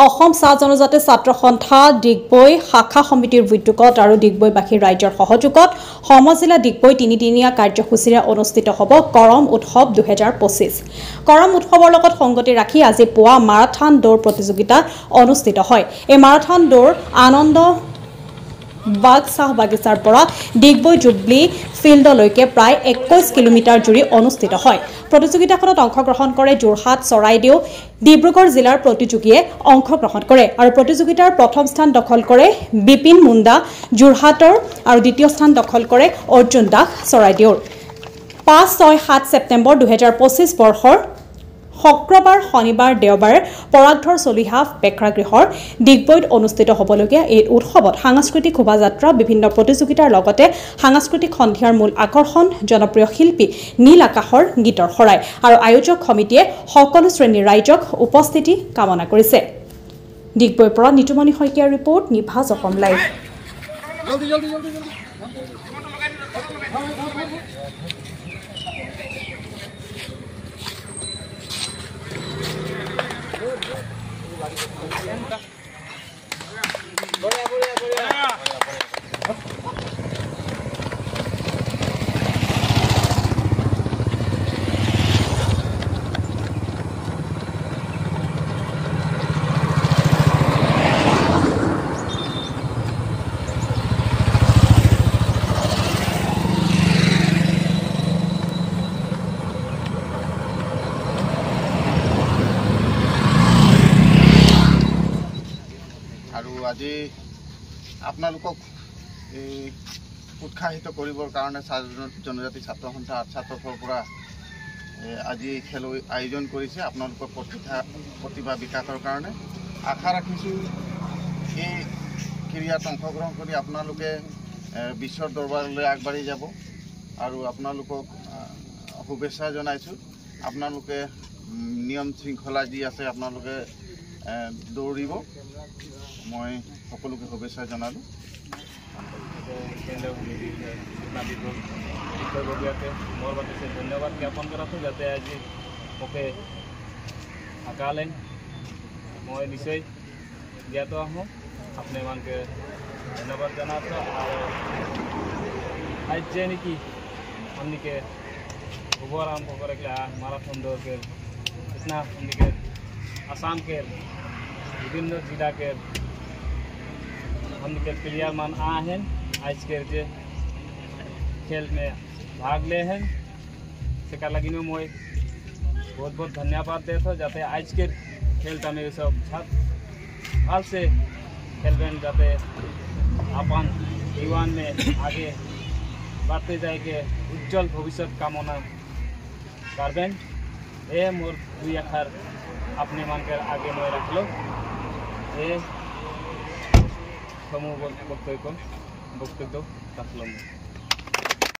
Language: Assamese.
অসম চাহ জনজাতি ছাত্ৰ সন্থা ডিগবৈ শাখা সমিতিৰ উদ্যোগত আৰু ডিগবৈবাসী ৰাইজৰ সহযোগত সমজিলা ডিগবৈ তিনিদিনীয়া কাৰ্যসূচীৰে অনুষ্ঠিত হ'ব কৰম উৎসৱ 2025। কৰম উৎসৱৰ লগত সংগতি ৰাখি আজি পুৱা মাৰাথন দৌৰ প্ৰতিযোগিতা অনুষ্ঠিত হয়। এই মাৰাথন দৌৰ আনন্দ বাগ চাহ বাগিচাৰ পৰা ডিগবৈ জুবলি ফিল্ডলৈকে প্ৰায় 21 কিলোমিটাৰ জুৰি অনুষ্ঠিত হয়। প্ৰতিযোগিতাখনত অংশগ্ৰহণ কৰে যোৰহাট, চৰাইদেউ, ডিব্ৰুগড় জিলাৰ প্ৰতিযোগীয়ে অংশগ্ৰহণ কৰে আৰু প্ৰতিযোগিতাৰ প্ৰথম স্থান দখল কৰে বিপিন মুণ্ডা যোৰহাটৰ আৰু দ্বিতীয় স্থান দখল কৰে অৰ্জুন দাস চৰাইদেউৰ। 5, 6, 7 ছেপ্টেম্বৰ 2025 বৰ্ষৰ শুক্ৰবাৰ, শনিবাৰ, দেওবাৰে পৰাগধৰ চলিহা প্ৰেক্ষাগৃহৰ ডিগবৈত অনুষ্ঠিত হ'বলগীয়া এই উৎসৱত সাংস্কৃতিক শোভাযাত্ৰা, বিভিন্ন প্ৰতিযোগিতাৰ লগতে সাংস্কৃতিক সন্ধিয়াৰ মূল আকৰ্ষণ জনপ্ৰিয় শিল্পী নীল আকাশৰ গীতৰ শৰাই আৰু আয়োজক সমিতিয়ে সকলো শ্ৰেণীৰ ৰাইজক উপস্থিতি কামনা কৰিছে। ডিগবৈৰ পৰা নিতুমণি শইকীয়াৰ ৰিপৰ্ট, নিভাজ অসম লাইভ। আৰু আজি আপোনালোকক উৎসাহিত কৰিবৰ কাৰণে চাহ জনজাতি ছাত্ৰ সন্থা ছাত্ৰৰ পৰা আজি খেল আয়োজন কৰিছে আপোনালোকৰ প্ৰতিভা বিকাশৰ কাৰণে। আশা ৰাখিছোঁ এই ক্ৰীড়াত অংশগ্ৰহণ কৰি আপোনালোকে বিশ্বৰ দৰবাৰলৈ আগবাঢ়ি যাব আৰু আপোনালোকক শুভেচ্ছা জনাইছোঁ। আপোনালোকে নিয়ম শৃংখলা যি আছে আপোনালোকে দৌৰিব, মই সকলোকে শুভেচ্ছা জনালোঁ। ধন্যবাদ জ্ঞাপন কৰাটো যাতে আজি মোকে আঁকালে মই নিশ্চয় জ্ঞাত আহোঁ। আপোনালোকে ধন্যবাদ জনাইছোঁ। আৰু आज जे निकी हमने के आरम्भ करे माराथन दौड़ के इतना हमने के आसाम के विभिन्न जिला के हमने के प्लेयर मान आ हैं आज के जे खेल में भाग ले हैं से लगी मैं बहुत बहुत धन्यवाद देता जाते आज के खेल में सब भाल से खेलबें जाते अपन जीवन में आगे बढ़ते जाए के उज्जवल भविष्य कामना करबें। ये मोर दुई अक्षर अपने मान कर आगे मैं रख लो। ये समूह वक्तव्य रख लो।